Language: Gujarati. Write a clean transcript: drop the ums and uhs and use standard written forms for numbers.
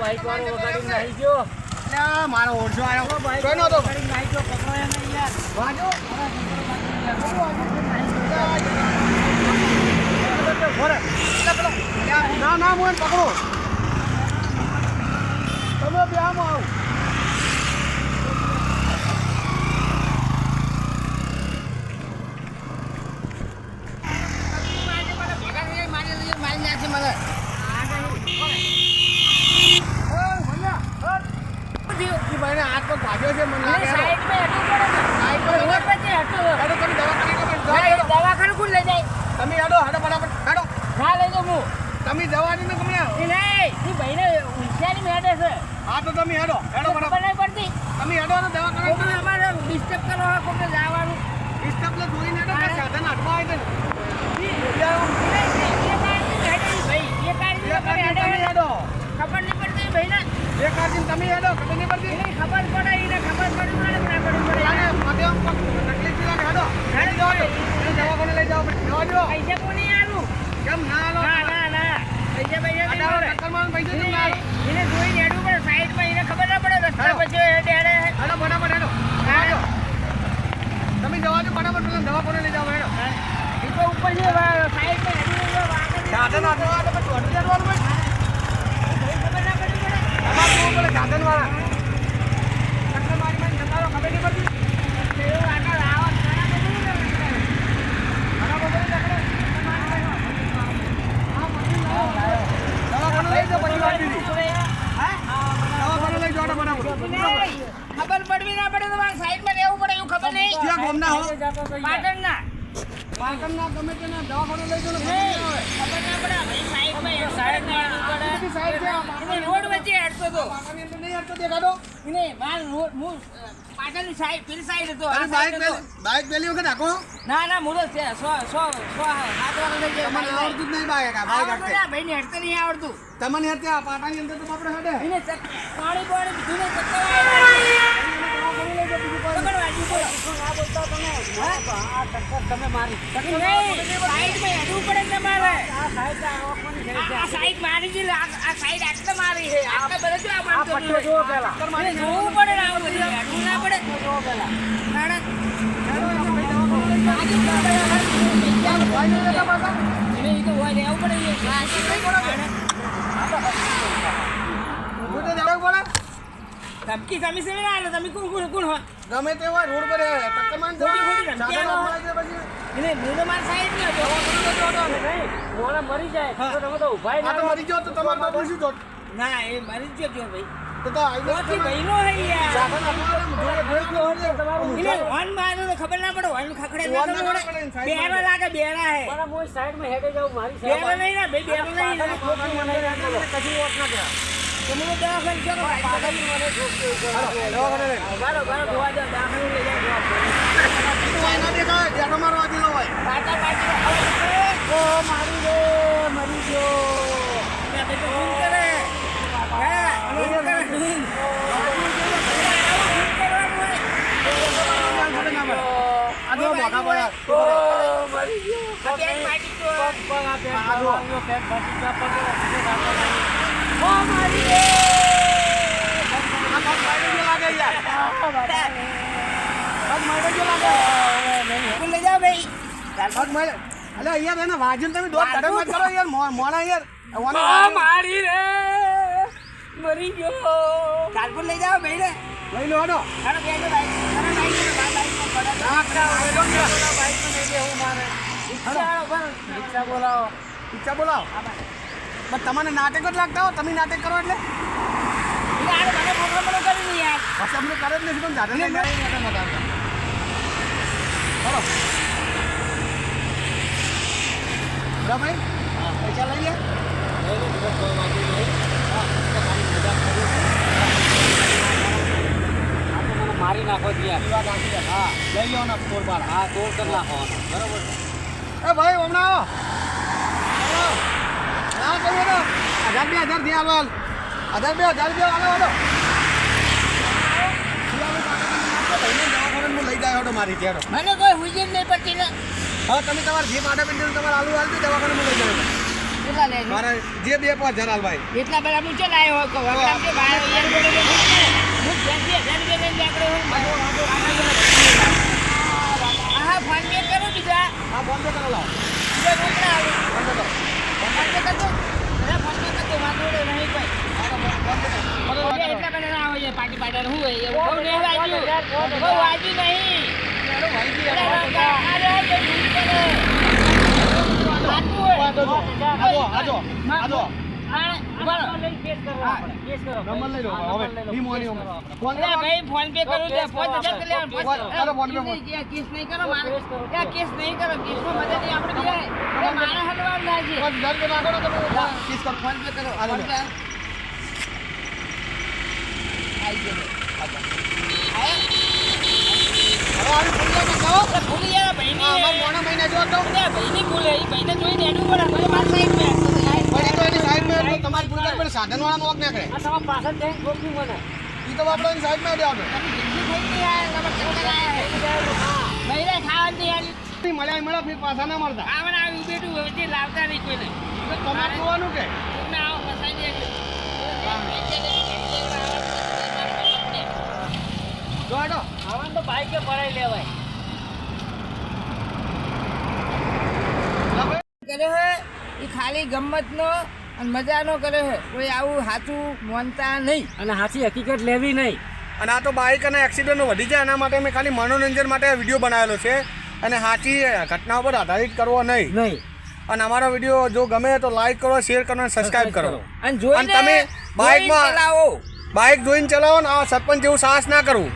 બાઈક વાળો વગાડી નાહી ગયો. અલ્યા મારો ઓરસો આવ્યો. બાઈક કોઈ નહોતો. વગાડી નાહી ગયો. પકડો એને યાર. વાજો. ના ના હું એને પકડો. તમે બે આમ આવો. હાથ પગ ભાગ્યો છે મને લાગે. દવાખાને કોણ લઈ જાય? તમે હેડો હેડો ફટાફટ હેડો. ના લઈ જાઉં હું. તમે જવાની ને તમે આવો. નહીં ભાઈને ઉલઝાની મેળે છે. હા તો તમે હેડો હેડો ખબર ફટાફટ. નહીં પડતી. તમે હેડો તો દવાખાને કોઈને અમારે ડિસ્ટર્બ કરવા હોય, કોઈને જવાનું. ડિસ્ટર્બ લે જોઈને હેડો કે સાધન અટવા આવે છે. હેડો ખબર નહીં પડતી ભાઈને. એ કાઢીને તમે હેડો ખબર નહીં પડતી. ખબર પડે એને ખબર પડી પડે ના પડી પડે. આને મધ્યમ તકલીફ લાગે હેડો. હેડી જાઓ તો દવાખાને લઈ જાઓ જવા દો. પૈસા કોની આલું? કેમ ના આલો? ના પૈસા નહીં અઢાર મળે. ટક્કર માં પૈસા કેમ ના આલો? એને જોઈને હેડવું પડે સાઈડમાં. એને ખબર ના પડે રસ્તા હેડો. પછી હેડે હેડો ફટાફટ હેડો. હેડો તમે જવા દો ફટાફટ પેલા દવાખાને લઈ જાઓ હેડો. એ તો ઉપર છે સાઈડમાં હેડવું સાધન અટવા આવે તો પછી અટકી જવાનું ભાઈ. ખબર ના પડી પડે. તમારે જોવું પડે સાધન વાળા. ટક્કર મારી જતા રહો ખબર નહીં પડતી. એવું આગળ આવો ખરાબ બધું ને ખરાબ બધું ટક્કર. દવાખાને લઈ જાઓ પછી વાત દીધી. દવાખાને લઈ જાઓ ફટાફટ. ખબર પડવી ના પડે તો મારે સાઈડમાં રહેવું પડે એવું ખબર નહીં. ક્યાં ગામના હો? પાટણના. પાટણના તમે તેના દવાખાને લઈ જાઓ ને ખબર ના પડે ભાઈ સાઈડમાં હેડવું પડે. એને રોડ વચ્ચે હેડતો હતો. પાટણની અંદર નહીં હટતો દેખાડો. એને માર રોડ હું પાટણની સાઈડ પેલી સાઈડ હતો. આ અરે સાઈડ હતો. બાઈક પહેલી વખત હાકો. ના હું તો 7 વાગે લઈ જાય. તમને આવડતું જ નહીં બાઈક હાકે. ભાઈને હેડતા નહીં આવડતું. તમને અત્યારે પાટાની અંદર તો આપણે હેડે. એને પાણી બધું ને ચક્કર તમે મારી સાઈડમાં હેડવું પડે તમારે. આ સાઈડ મારી છે. આ સાઈડ આટલે મારી છે. આટલે બધે જો આ પટ્ટો જોવો પેલા. જોવું પડે ને આવું બધું હેડવું ના પડે. ધમકી તમે સેવી ના તમે કોણ હોય ગમે તે હોય રોડ પર ટક્કર મારી ખોટી ધમકી આલો. એને મૂળો માર સાઈડ ન હતો. મોણા મરી જાય તો તમે તો ઉભા આ તો મરી ગયો તો તમારે બાપુ શું જોત? ના એ મરી જ ગયો ભાઈ. તો આઈ કોથી બહેનો હે યાર. સાધન તમારું એને હોર્ન માર્યો તો ખબર ના પડે. હોર્ન ખખડે ના ખબર પડે. બેરા લાગે બેરા હે. મારા મોય સાઈડમાં હેડે જાવ મારી બેરા નહીં ના ભાઈ બેરા નહીં. કશું મને ના બોલો કશું વોટ ના કરા તમે તો દવાખાને ચલો. પાટાની મને ઠોક્યો બારો ધોવા જાવ દવાખાને લઈ જાવ. એના દેખાય જેટલો મારો વાગેલો હોય. પાટા પાટી ઓ મારી રે મરી ગયો. મેં તો ફોન કરે. હે ફોન કરે. આ જો મોટા બોલા. મરી ગયો. પેટ પાટી તો પેટ ફાટી ગયા પકડો ઓ મારી રે. આ પગ મારી ગયો લાગે યાર. પગ મારી ગયો લાગે. કોણ લઈ જાવ ભાઈ. પગ મારી. અલે અહીંયા બેન વાજન તમે દોડ કાઢે મત કરો યાર મોણા યાર. ઓ મારી રે મરી ગયો. કાલપુર લઈ જાવ ભાઈ ને. લઈ લો હડો. હાલો બેજો બાઈક. અરે બાઈક માં પડે. ના કરાવો બાઈક માં લઈ દેવું મારે. રિક્ષા બોલાવો. ઈચ્છા બોલાવો. બસ તમને નાટક જ લાગતા હો તમે નાટક કરો એટલે મને ફોટો કરી નહીં યાર. પછી અમને કરે જ નથી પણ જાતે લઈ જાય ચલો ભાઈ પૈસા લઈ લે મારી નાખો યાર હા લઈ લો ને તોડ બાર હા તોડ કરી નાખો બરોબર એ ભાઈ હમણાં આવો ના કહીએ તો 1000 થી હાલો 1000 હાલો લઈ જાય હડો મારી ત્યાં મને કોઈ હુજન નહીં પડતી ને. હા તમે તમારા જીપ આડા બિંદુ તમારે આલુ હાલતી દવાખાને લઈ જાય કેટલા લેજો મારા જે 2-5 હજાર હાલ ભાઈ એટલા બધા હું ચલ આવ્યો હોય કહો આપણે કે બહાર યાર બોલે હું 80,000 રૂપિયા હા ફોન પે કરો બીજા હા ફોન પે કરો લાવો બીજા રોકડા આવે ફોન પે કરો ફોન પે કરજો અરે ફોન પે કરજો વાંધો નહીં કોઈ એટલા બધા ના હોય પાર્ટી પાર્ટર હું હોય એવું બહુ નહીં વાજ્યું બહુ વાજ્યું નહીં ફોન પે કરું કેસ નહીં કરો મારે કેસ નહીં કરો કેસમાં મદદ નહીં આપણે મારા હલવાનું લાગે ફોન પે કરો સાધનવાળા નોક નાખે ઈ તો આપણે સાઈડમાં દેવાનો મળ્યા ફીર પાછા ના મળતા લાવતા નહીં કોઈને તમારે જોવાનું કે જોડો આવવાનું તો બાઈકે પડાઈ લેવાય કરે હે એ ખાલી ગમતનો અને મજાનો કરે હે કોઈ આવું સાચું માનતા નહીં અને સાચી હકીકત લેવી નહીં અને આ તો બાઇક અને એક્સિડન્ટો વધી જાય એના માટે મેં ખાલી મનોરંજન માટે આ વિડીયો બનાવેલો છે અને સાચી ઘટનાઓ પર આધારિત કરવો નહીં અને અમારો વિડીયો જો ગમે તો લાઈક કરો શેર કરો અને સબસ્ક્રાઇબ કરો અને જોઈને તમે બાઇકમાં ચલાવો બાઇક જોઈને ચલાવો ને આ સરપંચ જેવું સાહસ ના કરવું